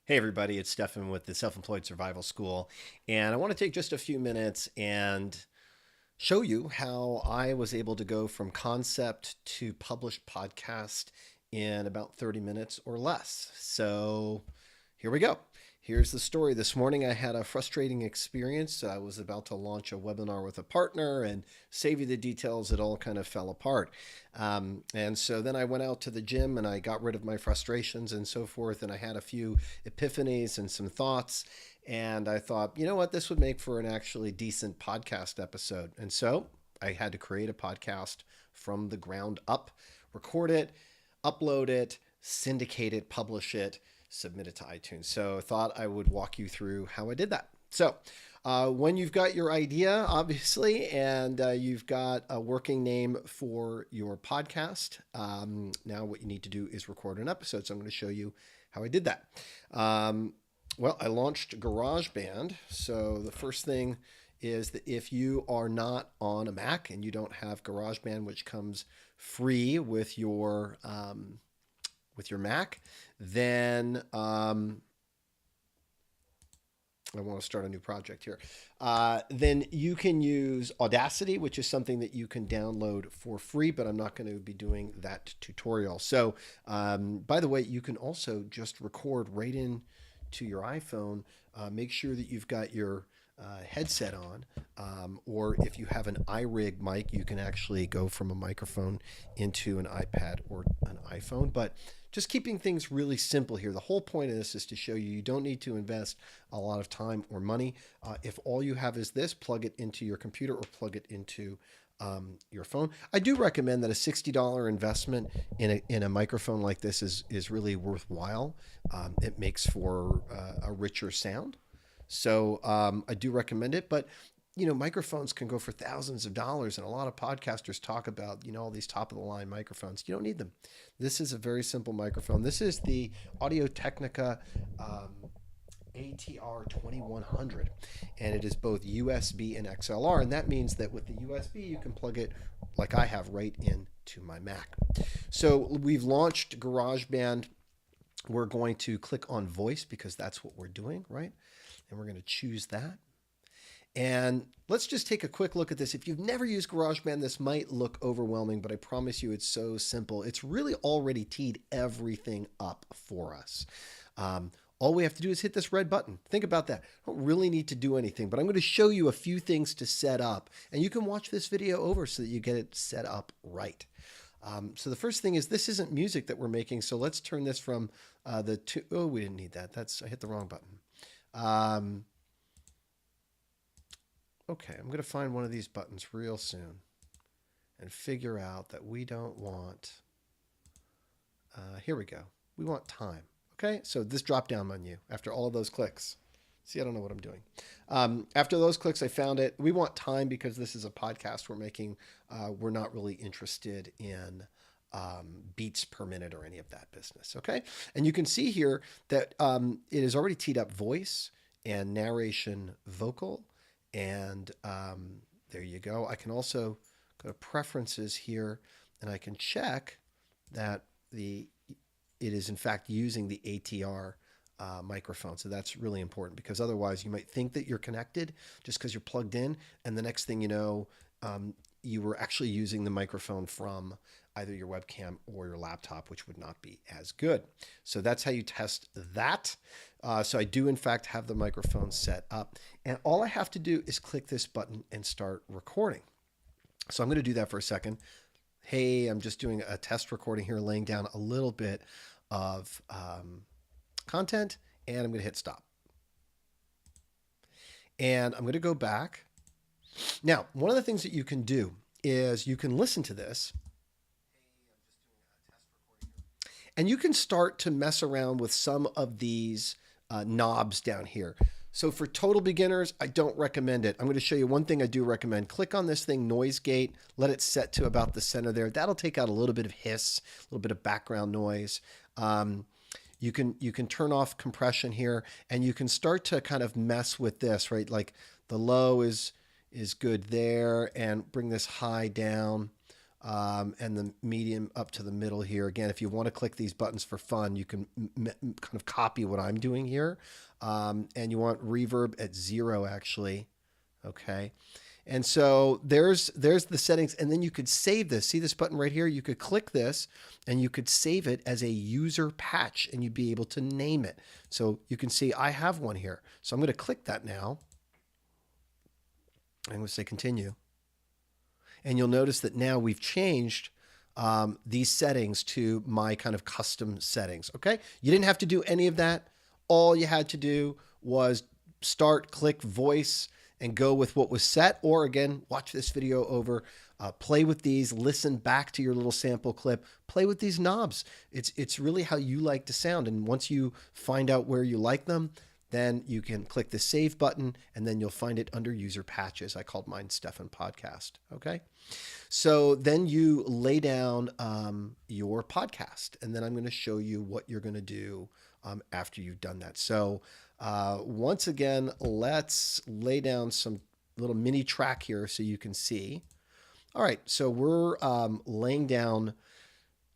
Hey everybody, it's Stefan with the Self-Employed Survival School, and I want to take just a few minutes and show you how I was able to go from concept to published podcast in about 30 minutes or less. So here we go. Here's the story. This morning I had a frustrating experience. I was about to launch a webinar with a partner and save you the details. It all kind of fell apart. And so then I went out to the gym and I got rid of my frustrations and so forth. And I had a few epiphanies and some thoughts. And I thought, you know what, this would make for an actually decent podcast episode. And so I had to create a podcast from the ground up, record it, upload it, syndicate it, publish it, submit it to iTunes. So I thought I would walk you through how I did that. So when you've got your idea, obviously, and you've got a working name for your podcast, now what you need to do is record an episode. So I'm going to show you how I did that. Well, I launched GarageBand. So the first thing is that if you are not on a Mac and you don't have GarageBand, which comes free with your Mac, then I want to start a new project here. Then you can use Audacity, which is something that you can download for free, but I'm not going to be doing that tutorial. So, by the way, you can also just record right in to your iPhone. Make sure that you've got your headset on, or if you have an iRig mic, you can actually go from a microphone into an iPad or an iPhone. But just keeping things really simple here. The whole point of this is to show you don't need to invest a lot of time or money. If all you have is this, plug it into your computer or plug it into your phone. I do recommend that a $60 investment in a microphone like this is really worthwhile. It makes for a richer sound. So I do recommend it, but microphones can go for thousands of dollars, and a lot of podcasters talk about, all these top of the line microphones. You don't need them. This is a very simple microphone. This is the Audio-Technica ATR 2100, and it is both USB and XLR, and that means that with the USB you can plug it, like I have, right into my Mac. So we've launched GarageBand. We're going to click on voice because that's what we're doing, right? And we're going to choose that. And let's just take a quick look at this. If you've never used GarageBand, this might look overwhelming, but I promise you it's so simple. It's really already teed everything up for us. All we have to do is hit this red button. Think about that. I don't really need to do anything, but I'm going to show you a few things to set up, and you can watch this video over so that you get it set up right. So the first thing is, this isn't music that we're making, so let's turn this from oh, we didn't need that. I hit the wrong button. Okay, I'm going to find one of these buttons real soon and figure out that we don't want, here we go. We want time. Okay, so this drop-down menu after all of those clicks. See, I don't know what I'm doing. After those clicks, I found it. We want time because this is a podcast we're making. We're not really interested in beats per minute or any of that business. Okay, and you can see here that it is already teed up voice and narration vocal. And there you go. I can also go to preferences here, and I can check that it is in fact using the ATR microphone. So that's really important, because otherwise you might think that you're connected just because you're plugged in, and the next thing you know, you were actually using the microphone from either your webcam or your laptop, which would not be as good. So that's how you test that. So I do in fact have the microphone set up, and all I have to do is click this button and start recording. So I'm going to do that for a second. Hey, I'm just doing a test recording here, laying down a little bit of content, and I'm going to hit stop. And I'm going to go back. Now, one of the things that you can do is you can listen to this, and you can start to mess around with some of these knobs down here. So for total beginners, I don't recommend it. I'm going to show you one thing I do recommend. Click on this thing, noise gate. Let it set to about the center there. That'll take out a little bit of hiss, a little bit of background noise. You can turn off compression here, and you can start to kind of mess with this, right? Like the low is good there, and bring this high down and the medium up to the middle here. Again, if you want to click these buttons for fun, you can kind of copy what I'm doing here. And you want reverb at 0, actually. Okay. And so there's the settings, and then you could save this. See this button right here? You could click this and you could save it as a user patch, and you'd be able to name it. So you can see I have one here. So I'm going to click that now. I'm going to say continue. And you'll notice that now we've changed these settings to my kind of custom settings. Okay. You didn't have to do any of that. All you had to do was start, click voice, and go with what was set. Or again, watch this video over, play with these, listen back to your little sample clip, play with these knobs. It's really how you like to sound. And once you find out where you like them, then you can click the save button, and then you'll find it under user patches. I called mine Stefan Podcast. Okay. So then you lay down your podcast, and then I'm going to show you what you're going to do after you've done that. So once again, let's lay down some little mini track here so you can see. All right. So we're laying down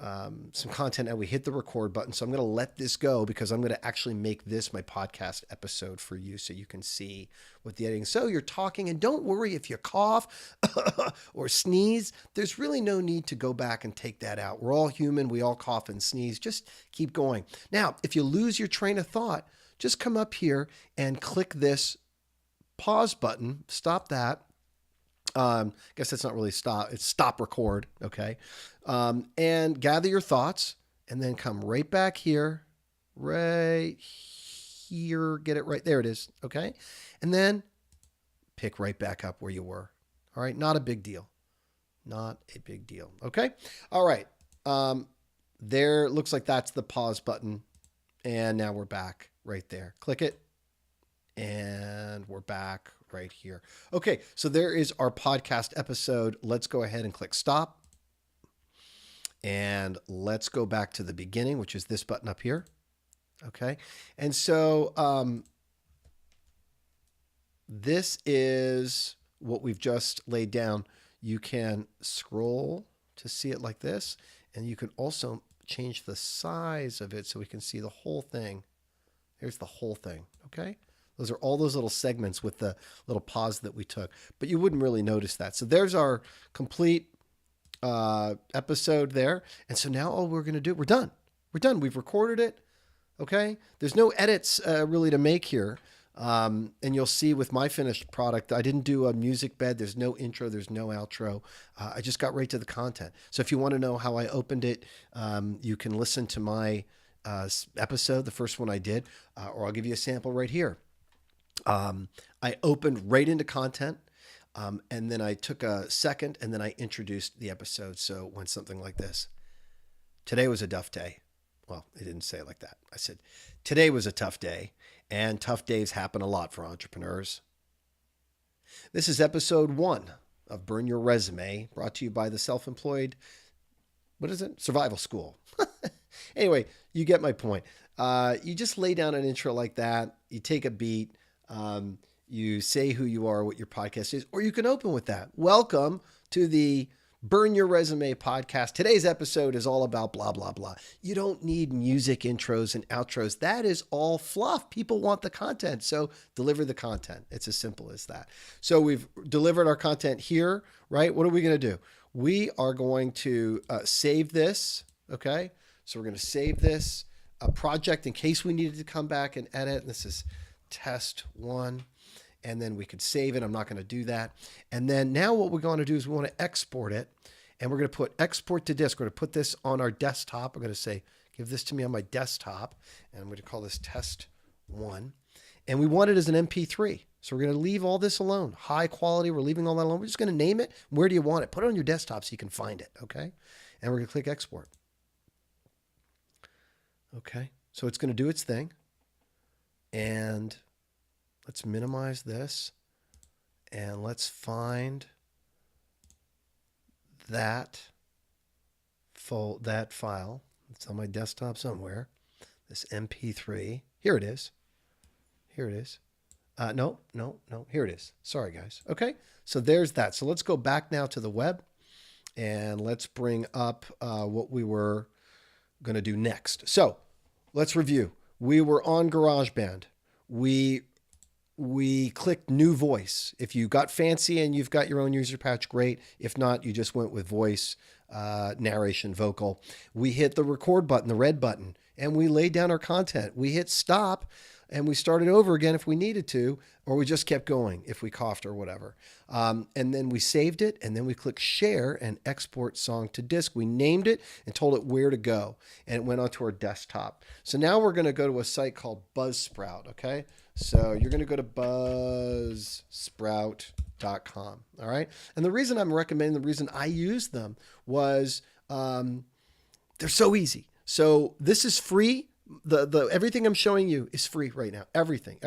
some content, and we hit the record button. So I'm going to let this go because I'm going to actually make this my podcast episode for you so you can see what the editing. So you're talking, and don't worry if you cough or sneeze. There's really no need to go back and take that out. We're all human. We all cough and sneeze. Just keep going. Now, if you lose your train of thought, just come up here and click this pause button. Stop that. I guess that's not really stop. It's stop record. Okay. And gather your thoughts, and then come right back here, get it right there. It is. Okay. And then pick right back up where you were. All right. Not a big deal. Not a big deal. Okay. All right. There looks like that's the pause button. And now we're back right there. Click it. And we're back right here. Okay, so there is our podcast episode. Let's go ahead and click stop. And let's go back to the beginning, which is this button up here. Okay, and so this is what we've just laid down. You can scroll to see it like this, and you can also change the size of it so we can see the whole thing. Here's the whole thing, okay? Those are all those little segments with the little pause that we took, but you wouldn't really notice that. So there's our complete episode there. And so now all we're going to do, we're done. We're done. We've recorded it. Okay. There's no edits really to make here. And you'll see with my finished product, I didn't do a music bed. There's no intro. There's no outro. I just got right to the content. So if you want to know how I opened it, you can listen to my episode, the first one I did, or I'll give you a sample right here. I opened right into content, and then I took a second, and then I introduced the episode. So it went something like this. Today was a tough day. Well, it didn't say it like that. I said, today was a tough day, and tough days happen a lot for entrepreneurs. This is episode 1 of Burn Your Resume, brought to you by the Self-Employed, Survival School. Anyway, you get my point. You just lay down an intro like that. You take a beat. You say who you are, what your podcast is, or you can open with that. Welcome to the Burn Your Resume podcast. Today's episode is all about blah, blah, blah. You don't need music intros and outros. That is all fluff. People want the content, so deliver the content. It's as simple as that. So we've delivered our content here, right? What are we going to do? We are going to save this, okay? So we're going to save this project in case we needed to come back and edit. This is test 1, and then we could save it. I'm not going to do that. And then now what we're going to do is we want to export it, and we're going to put export to disk. We're going to put this on our desktop. I'm going to say, give this to me on my desktop, and I'm going to call this test 1. And we want it as an MP3. So we're going to leave all this alone. High quality. We're leaving all that alone. We're just going to name it. Where do you want it? Put it on your desktop so you can find it. Okay. And we're going to click export. Okay. So it's going to do its thing. And let's minimize this, and let's find that file. It's on my desktop somewhere. This MP3. Here it is. Here it is. No. Here it is. Sorry, guys. Okay. So there's that. So let's go back now to the web. And let's bring up what we were going to do next. So let's review. We were on GarageBand. We clicked new voice. If you got fancy and you've got your own user patch, great. If not, you just went with voice, narration, vocal. We hit the record button, the red button, and we laid down our content. We hit stop and we started over again if we needed to, or we just kept going if we coughed or whatever. And then we saved it, and then we clicked share and export song to disk. We named it and told it where to go, and it went onto our desktop. So now we're going to go to a site called Buzzsprout, okay? So you're going to go to buzzsprout.com, all right? And the reason I'm recommending, the reason I use them was they're so easy. So this is free. The everything I'm showing you is free right now. Everything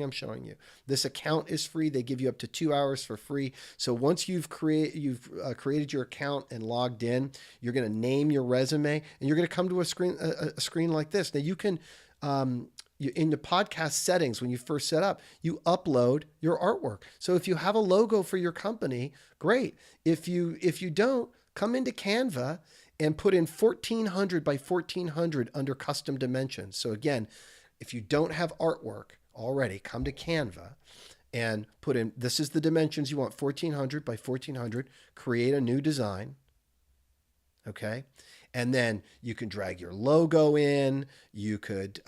I'm showing you. This account is free. They give you up to 2 hours for free. So once you've created your account and logged in, you're going to name your resume, and you're going to come to a screen like this. Now you can in the podcast settings, when you first set up, you upload your artwork. So if you have a logo for your company, great. If you don't, come into Canva and put in 1400 by 1400 under custom dimensions. So again, if you don't have artwork already, come to Canva and put in, this is the dimensions you want, 1400 by 1400, create a new design. Okay. And then you can drag your logo in. You could,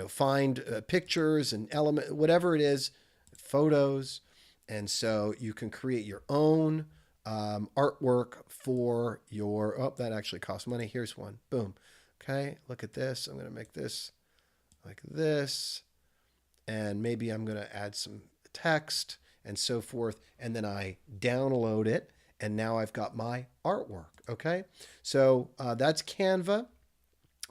find pictures and element, whatever it is, photos. And so you can create your own artwork for your, oh, that actually costs money. Here's one. Boom. Okay. Look at this. I'm going to make this like this. And maybe I'm going to add some text and so forth. And then I download it. And now I've got my artwork. Okay. So that's Canva.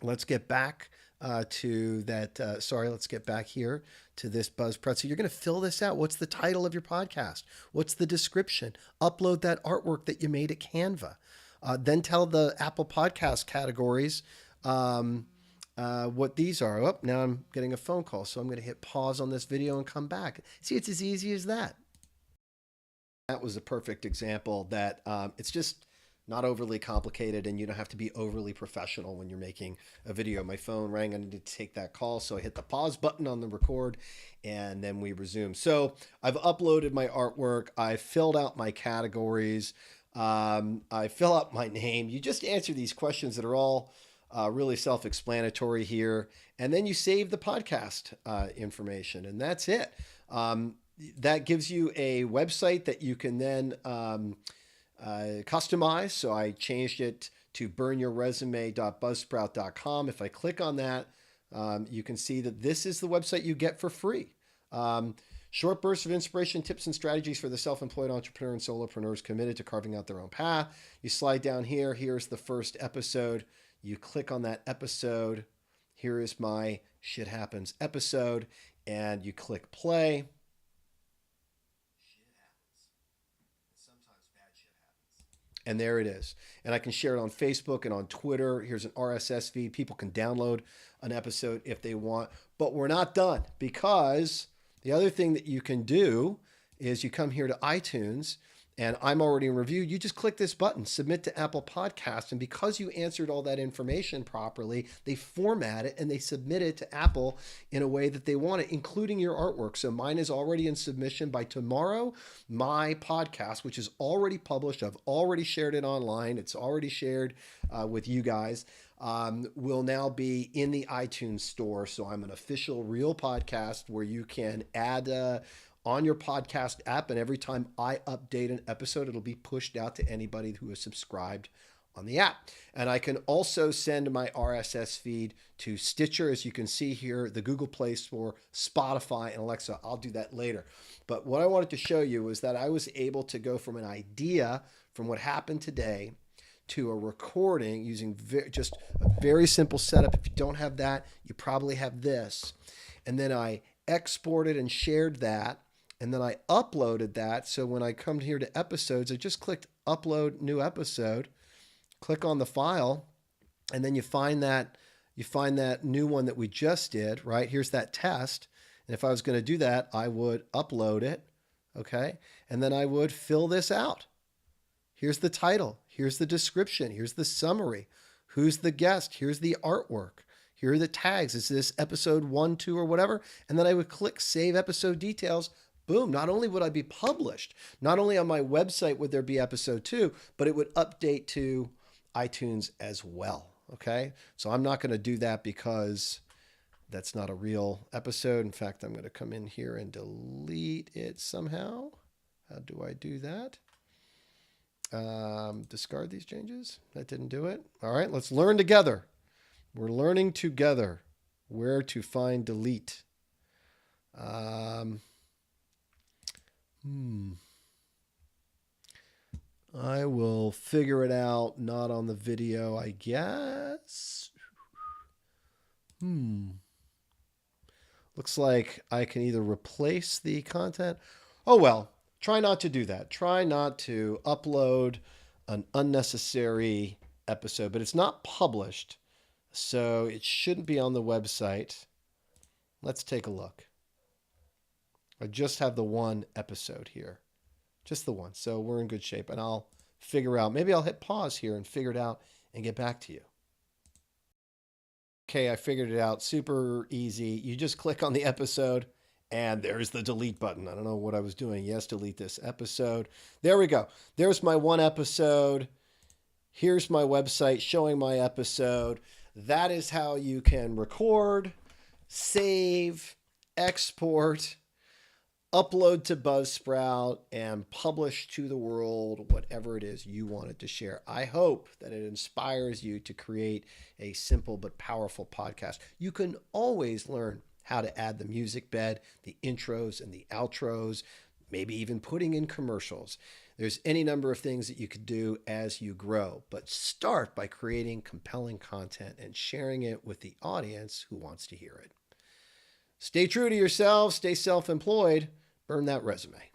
Let's get back to that. Let's get back here to this Buzzsprout. So you're going to fill this out. What's the title of your podcast? What's the description? Upload that artwork that you made at Canva. Then tell the Apple Podcast categories what these are. Oh, now I'm getting a phone call. So I'm going to hit pause on this video and come back. See, it's as easy as that. That was a perfect example that it's just not overly complicated, and you don't have to be overly professional when you're making a video. My phone rang. I needed to take that call, so I hit the pause button on the record, and then we resume. So I've uploaded my artwork. I filled out my categories. I fill out my name. You just answer these questions that are all really self-explanatory here, and then you save the podcast information, and that's it. That gives you a website that you can then customize. So I changed it to burnyourresume.buzzsprout.com. If I click on that, you can see that this is the website you get for free. Short bursts of inspiration, tips and strategies for the self-employed entrepreneur and solopreneurs committed to carving out their own path. You slide down here. Here's the first episode. You click on that episode. Here is my Shit Happens episode. And you click play. And there it is. And I can share it on Facebook and on Twitter. Here's an RSS feed. People can download an episode if they want. But we're not done, because the other thing that you can do is you come here to iTunes, and I'm already in review. You just click this button, submit to Apple Podcasts. And because you answered all that information properly, they format it and they submit it to Apple in a way that they want it, including your artwork. So mine is already in submission. By tomorrow, my podcast, which is already published, I've already shared it online. It's already shared with you guys, will now be in the iTunes store. So I'm an official real podcast where you can add on your podcast app, and every time I update an episode, it'll be pushed out to anybody who is subscribed on the app. And I can also send my RSS feed to Stitcher, as you can see here, the Google Play Store, Spotify, and Alexa. I'll do that later. But what I wanted to show you was that I was able to go from an idea from what happened today to a recording using just a very simple setup. If you don't have that, you probably have this. And then I exported and shared that. And then I uploaded that. So when I come here to episodes, I just clicked upload new episode, click on the file, and then you find that new one that we just did, right? Here's that test. And if I was going to do that, I would upload it. Okay. And then I would fill this out. Here's the title. Here's the description. Here's the summary. Who's the guest? Here's the artwork. Here are the tags. Is this episode 1, 2, or whatever? And then I would click Save Episode Details. Boom. Not only would I be published, not only on my website would there be episode 2, but it would update to iTunes as well. Okay. So I'm not going to do that because that's not a real episode. In fact, I'm going to come in here and delete it somehow. How do I do that? Discard these changes. That didn't do it. All right. Let's learn together. We're learning together where to find delete. I will figure it out, not on the video, I guess. Looks like I can either replace the content. Oh, well, try not to do that. Try not to upload an unnecessary episode, but it's not published, so it shouldn't be on the website. Let's take a look. I just have the one episode here. Just the one. So we're in good shape. And I'll figure out, maybe I'll hit pause here and figure it out and get back to you. Okay, I figured it out. Super easy. You just click on the episode and there's the delete button. I don't know what I was doing. Yes, delete this episode. There we go. There's my one episode. Here's my website showing my episode. That is how you can record, save, export, upload to Buzzsprout, and publish to the world whatever it is you wanted to share. I hope that it inspires you to create a simple but powerful podcast. You can always learn how to add the music bed, the intros and the outros, maybe even putting in commercials. There's any number of things that you could do as you grow, but start by creating compelling content and sharing it with the audience who wants to hear it. Stay true to yourself, stay self-employed, burn that resume.